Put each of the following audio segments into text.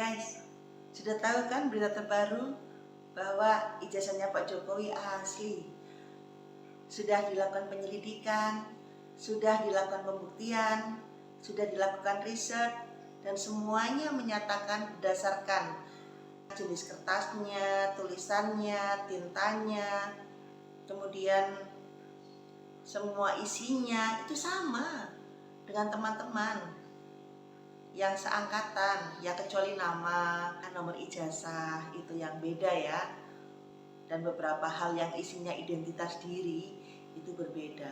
Guys, sudah tahu kan berita terbaru bahwa ijazahnya Pak Jokowi asli? Sudah dilakukan penyelidikan, sudah dilakukan pembuktian, sudah dilakukan riset, dan semuanya menyatakan berdasarkan jenis kertasnya, tulisannya, tintanya, kemudian semua isinya itu sama dengan teman-teman yang seangkatan, ya kecuali nama, nomor ijazah itu yang beda ya, dan beberapa hal yang isinya identitas diri itu berbeda.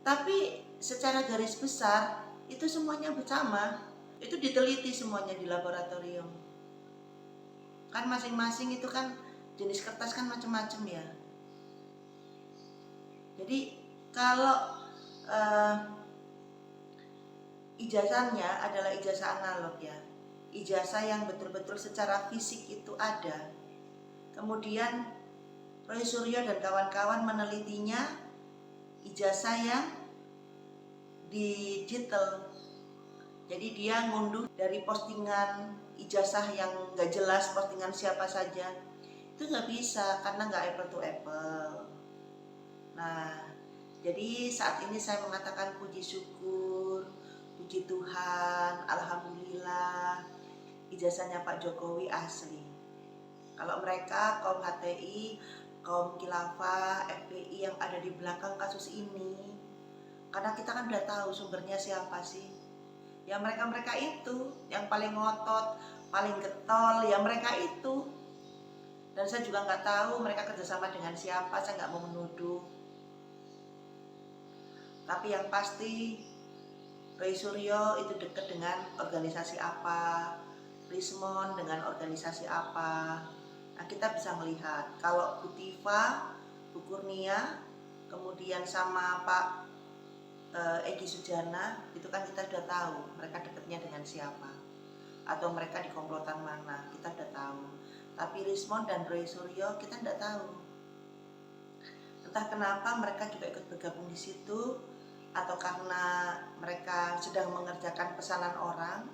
Tapi secara garis besar itu semuanya bersama, itu diteliti semuanya di laboratorium. Kan masing-masing itu kan jenis kertas kan macam-macam ya. Jadi kalau ijazahnya adalah ijazah analog ya, ijazah yang betul-betul secara fisik itu ada. Kemudian Roy Suryo dan kawan-kawan menelitinya ijazah yang digital. Jadi dia ngunduh dari postingan ijazah yang gak jelas, postingan siapa saja, itu gak bisa karena gak apple to apple. Nah, jadi saat ini saya mengatakan puji syukur, puji Tuhan, alhamdulillah ijazahnya Pak Jokowi asli. Kalau mereka kaum HTI, kaum Khilafah, FPI yang ada di belakang kasus ini, karena kita kan udah tahu sumbernya siapa sih. Ya mereka-mereka itu yang paling ngotot, paling getol, ya mereka itu. Dan saya juga nggak tahu mereka kerjasama dengan siapa, saya nggak mau menuduh. Tapi yang pasti Roy Suryo itu dekat dengan organisasi apa, Rismon dengan organisasi apa. Nah kita bisa melihat kalau Bu Tifa, Bu Kurnia, kemudian sama Pak Egy Sujana, itu kan kita sudah tahu mereka dekatnya dengan siapa, atau mereka di komplotan mana, kita sudah tahu. Tapi Rismon dan Roy Suryo kita tidak tahu. Entah kenapa mereka juga ikut bergabung di situ, atau karena mereka sedang mengerjakan pesanan orang,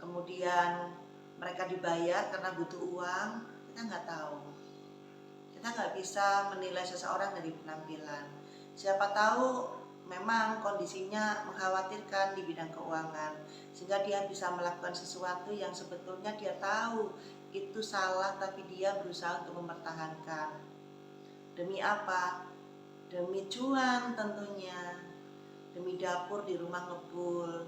kemudian mereka dibayar karena butuh uang, kita nggak tahu. Kita nggak bisa menilai seseorang dari penampilan. Siapa tahu memang kondisinya mengkhawatirkan di bidang keuangan, sehingga dia bisa melakukan sesuatu yang sebetulnya dia tahu itu salah, tapi dia berusaha untuk mempertahankan. Demi apa? Demi cuan tentunya, demi dapur di rumah ngebul.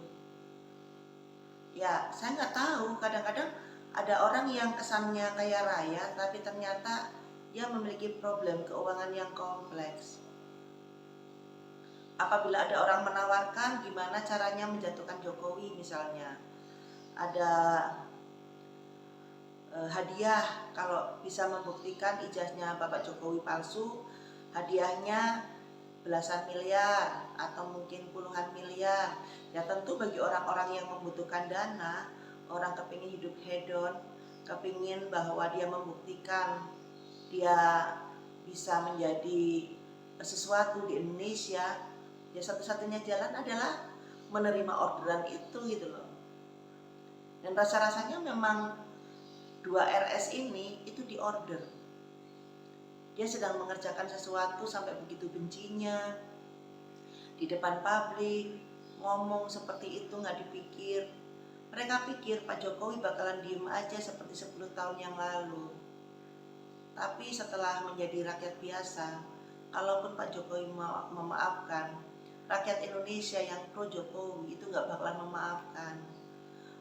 Ya, saya nggak tahu, kadang-kadang ada orang yang kesannya kaya raya, tapi ternyata dia memiliki problem keuangan yang kompleks. Apabila ada orang menawarkan gimana caranya menjatuhkan Jokowi misalnya, ada hadiah kalau bisa membuktikan ijazahnya Bapak Jokowi palsu, hadiahnya belasan miliar atau mungkin puluhan miliar. Ya tentu bagi orang-orang yang membutuhkan dana, orang kepingin hidup hedon, kepingin bahwa dia membuktikan dia bisa menjadi sesuatu di Indonesia, ya satu-satunya jalan adalah menerima orderan itu gitu loh. Dan rasa-rasanya memang 2RS ini itu diorder. Dia sedang mengerjakan sesuatu sampai begitu bencinya, di depan publik, ngomong seperti itu nggak dipikir. Mereka pikir Pak Jokowi bakalan diem aja seperti 10 tahun yang lalu. Tapi setelah menjadi rakyat biasa, kalaupun Pak Jokowi memaafkan, rakyat Indonesia yang pro Jokowi itu nggak bakalan memaafkan.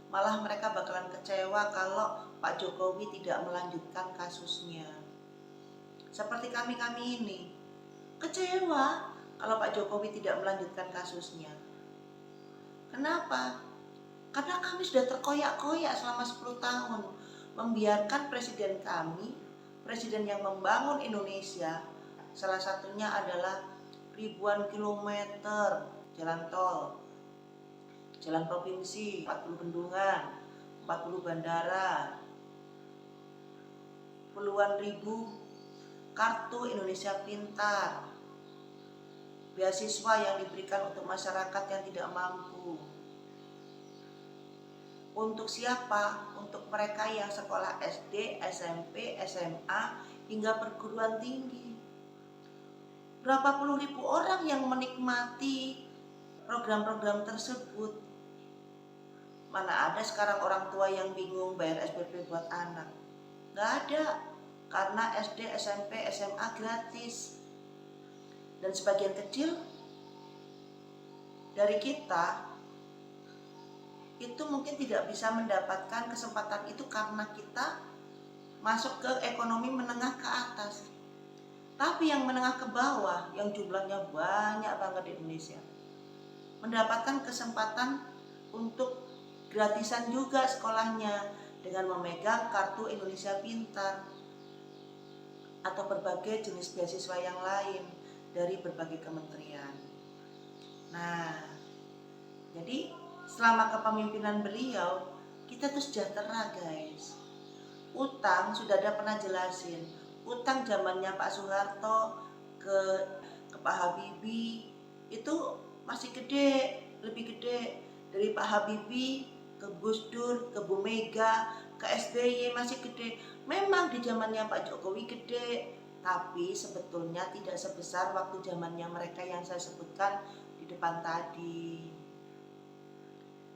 Malah mereka bakalan kecewa kalau Pak Jokowi tidak melanjutkan kasusnya. Seperti kami-kami ini, kecewa kalau Pak Jokowi tidak melanjutkan kasusnya. Kenapa? Karena kami sudah terkoyak-koyak selama 10 tahun, membiarkan presiden kami, presiden yang membangun Indonesia, salah satunya adalah ribuan kilometer jalan tol, jalan provinsi, 40 bendungan, 40 bandara, puluhan ribu kartu Indonesia Pintar, beasiswa yang diberikan untuk masyarakat yang tidak mampu. Untuk siapa? Untuk mereka yang sekolah SD, SMP, SMA, hingga perguruan tinggi. Berapa puluh ribu orang yang menikmati program-program tersebut. Mana ada sekarang orang tua yang bingung bayar SPP buat anak. Nggak ada, karena SD, SMP, SMA gratis. Dan sebagian kecil dari kita itu mungkin tidak bisa mendapatkan kesempatan itu karena kita masuk ke ekonomi menengah ke atas. Tapi yang menengah ke bawah, yang jumlahnya banyak banget di Indonesia, mendapatkan kesempatan untuk gratisan juga sekolahnya dengan memegang kartu Indonesia Pintar atau berbagai jenis beasiswa yang lain dari berbagai kementerian. Nah, jadi selama kepemimpinan beliau, kita tuh sejahtera guys. Utang sudah ada pernah jelasin. Utang zamannya Pak Soeharto ke Pak Habibie itu masih gede, lebih gede dari Pak Habibie ke Gus Dur, ke Bu Mega, ke SBY masih gede. Memang di zamannya Pak Jokowi gede, tapi sebetulnya tidak sebesar waktu zamannya mereka yang saya sebutkan di depan tadi.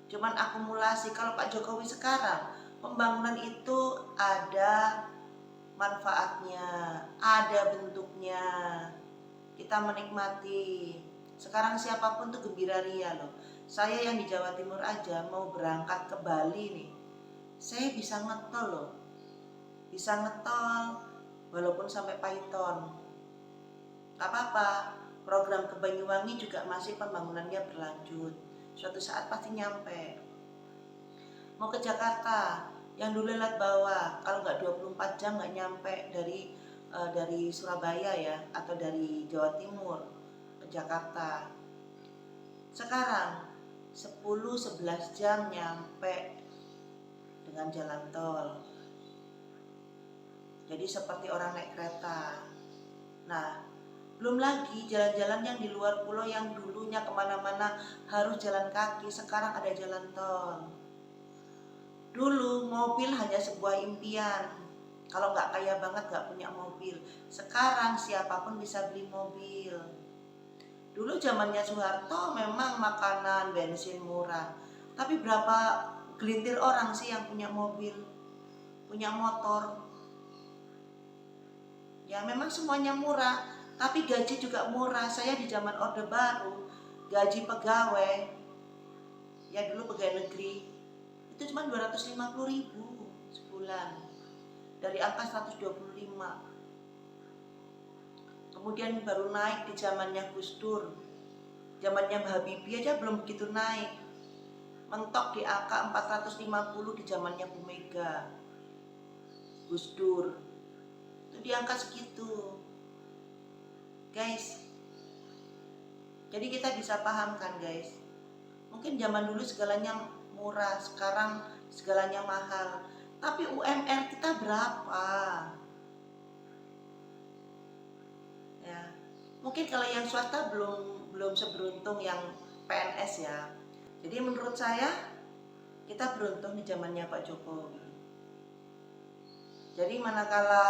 Cuman akumulasi. Kalau Pak Jokowi sekarang, pembangunan itu ada manfaatnya, ada bentuknya, kita menikmati. Sekarang siapapun tuh gembira ria loh. Saya yang di Jawa Timur aja mau berangkat ke Bali nih, saya bisa ngetol loh, bisa ngetol walaupun sampai Python. Gak apa-apa, program ke Banyuwangi juga masih pembangunannya berlanjut. Suatu saat pasti nyampe. Mau ke Jakarta, yang dulu lewat bawah, kalau nggak 24 jam nggak nyampe dari Surabaya ya, atau dari Jawa Timur ke Jakarta. Sekarang 10-11 jam nyampe dengan jalan tol. Jadi seperti orang naik kereta. Nah, belum lagi jalan-jalan yang di luar pulau yang dulunya kemana-mana harus jalan kaki, sekarang ada jalan tol. Dulu mobil hanya sebuah impian. Kalau nggak kaya banget nggak punya mobil. Sekarang siapapun bisa beli mobil. Dulu zamannya Soeharto memang makanan, bensin murah. Tapi berapa gelintir orang sih yang punya mobil, punya motor? Ya memang semuanya murah, tapi gaji juga murah. Saya di zaman Orde Baru, gaji pegawai, ya dulu pegawai negeri, itu cuma 250.000 sebulan. Dari angka 125. Kemudian baru naik di zamannya Gus Dur. Zamannya Habibie aja belum begitu naik. Mentok di angka 450 di zamannya Bu Mega. Gus Dur. Itu di angka segitu. Guys. Jadi kita bisa pahamkan guys. Mungkin zaman dulu segalanya murah, sekarang segalanya mahal. Tapi UMR kita berapa? Ya, mungkin kalau yang swasta belum seberuntung yang PNS ya. Jadi menurut saya kita beruntung di zamannya Pak Jokowi. Jadi manakala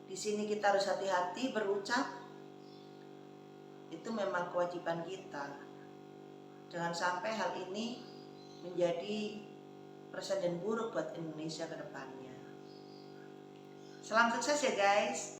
di sini kita harus hati-hati berucap, itu memang kewajiban kita. Jangan sampai hal ini menjadi presiden buruk buat Indonesia ke depannya. Salam sukses ya guys.